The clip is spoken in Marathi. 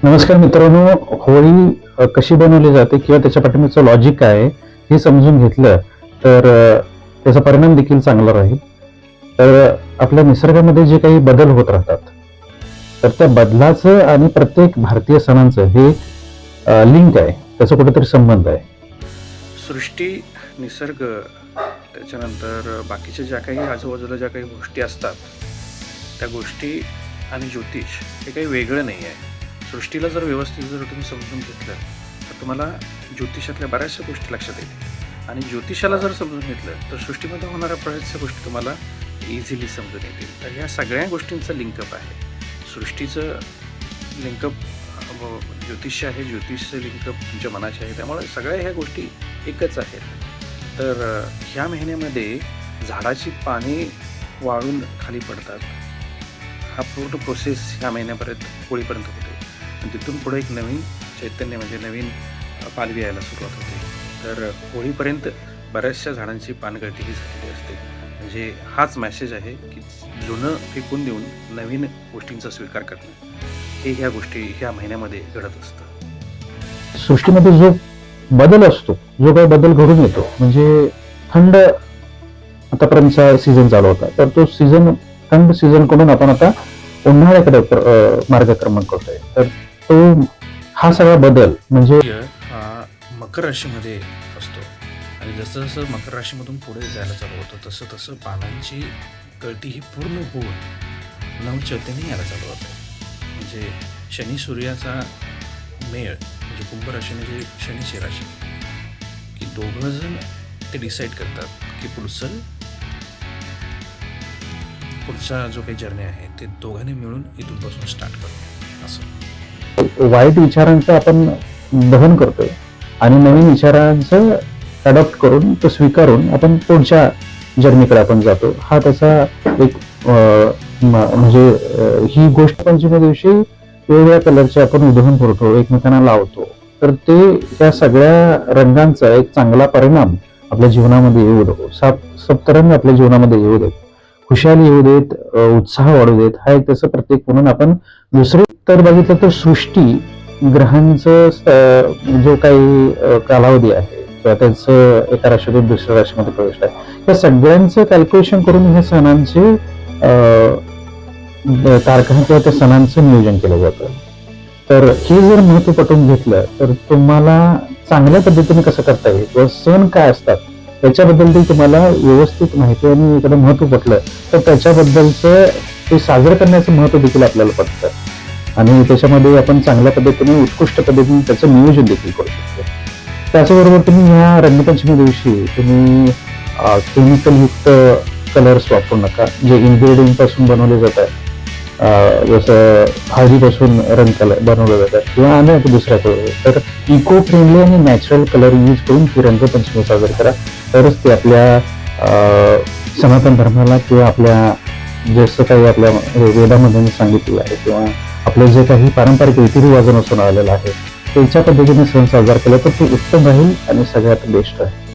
नमस्कार मित्रांनो. होळी कशी बनवली जाते किंवा त्याच्या पाठीमागचं लॉजिक काय आहे हे समजून घेतलं तर त्याचा परिणाम देखील चांगला राहील. तर आपल्या निसर्गामध्ये जे काही बदल होत राहतात तर त्या बदलाचं आणि प्रत्येक भारतीय सणांचं हे लिंक आहे, त्याचा कुठेतरी संबंध आहे. सृष्टी, निसर्ग, त्याच्यानंतर बाकीच्या ज्या काही आजूबाजूला ज्या काही गोष्टी असतात त्या गोष्टी आणि ज्योतिष हे काही वेगळं नाही आहे. सृष्टीला जर व्यवस्थित जर तुम्ही समजून घेतलं तर तुम्हाला ज्योतिषातल्या बऱ्याचशा गोष्टी लक्षात येतील आणि ज्योतिषाला जर समजून घेतलं तर सृष्टीमध्ये होणाऱ्या बऱ्याचशा गोष्टी तुम्हाला इझिली समजून येतील. तर ह्या सगळ्या गोष्टींचं लिंकअप आहे. सृष्टीचं लिंकअप ज्योतिष आहे, ज्योतिषचं लिंकअप तुमच्या मनाचे आहे, त्यामुळे सगळ्या ह्या गोष्टी एकच आहेत. तर ह्या महिन्यामध्ये झाडाची पाने वाळून खाली पडतात. हा पूर्ण प्रोसेस ह्या महिन्यापर्यंत होळीपर्यंत होते आणि तिथून पुढे एक नवीन चैतन्य म्हणजे नवीन पालवी यायला सुरुवात होते. तर होळीपर्यंत बऱ्याचशा झाडांची पानगळती ही झालेली असते. म्हणजे हाच मेसेज आहे की जुनं फेकून देऊन नवीन गोष्टींचा स्वीकार करणं हे ह्या गोष्टी ह्या महिन्यामध्ये घडत असतं. सृष्टीमध्ये जो बदल असतो, जो काही बदल घडून येतो, म्हणजे थंड आतापर्यंतचा सीझन चालू होता तर तो सीझन थंड सीझन कडून आपण आता उन्हाळ्याकडे मार्गक्रमण करतोय. तर तो हा सगळा बदल म्हणजे हा मकर राशीमध्ये असतो आणि जसं जसं मकर राशीमधून पुढे जायला चालू होतं तसं तसं पानांची गळती ही पूर्ण होऊन नवचैतन्य यायला चालू होतं. म्हणजे शनी सूर्याचा मेळ म्हणजे कुंभ राशी म्हणजे शनीची राशी की दोघं जण ते डिसाईड करतात की पुढचा जो काही जर्नी आहे ते दोघांनी मिळून इथूनपासून स्टार्ट करतो. असं वाईट विचारांचं आपण दहन करतोय आणि नवीन विचारांचं अडॉप्ट करून तो स्वीकारून आपण पुढच्या जर्नीकडे आपण जातो. हा त्याचा एक म्हणजे ही गोष्ट पंचमी दिवशी वेगवेगळ्या कलरचे आपण उधळून पुरवतो, एकमेकांना लावतो. तर ते त्या सगळ्या रंगांचा एक चांगला परिणाम आपल्या जीवनामध्ये येऊ दे, सप्तरंग आपल्या जीवनामध्ये येऊ देत, खुशाली येऊ देत, उत्साह वाढू देत. हा एक त्याचं प्रत्येक म्हणून आपण दुसरे तर बघितलं तर सृष्टी ग्रहांचं जो काही कालावधी आहे किंवा त्यांचं एका राशीतून दुसऱ्या राशीमध्ये प्रवेश आहे त्या सगळ्यांचं कॅल्क्युलेशन करून ह्या सणांचे तारखा किंवा त्या सणांचं नियोजन केलं जातं. तर हे जर महत्व पटवून घेतलं तर तुम्हाला चांगल्या पद्धतीने कसं करता येईल किंवा सण काय असतात त्याच्याबद्दल तुम्हाला व्यवस्थित माहिती आणि इकडे महत्व पटलं तर त्याच्याबद्दलचं ते साजरं करण्याचं महत्व देखील आपल्याला पटतं आणि त्याच्यामध्ये आपण चांगल्या पद्धतीने उत्कृष्ट पद्धतीने त्याचं नियोजन देखील करू शकतो. त्याचबरोबर तुम्ही ह्या रंगपंचमी दिवशी तुम्ही केमिकल युक्त कलर्स वापरू नका जे इन्ग्रेडियंट पासून बनवले जातात. जसं हळदीपासून रंग कलर बनवले जातात किंवा अनेक दुसऱ्या कलर. तर इको फ्रेंडली आणि नॅचरल कलर यूज करून ती रंगपंचमी साजरी करा तरच ते आपल्या सनातन धर्माला किंवा आपल्या जसं काही आपल्या वेदामध्ये सांगितलेलं आहे किंवा आपलं जे काही पारंपरिक रीतिरिवाजानुसार आलेलं आहे त्याच्या पद्धतीने सण साजरा केला तर ते उत्तम राहील आणि सगळ्यात बेस्ट राहील.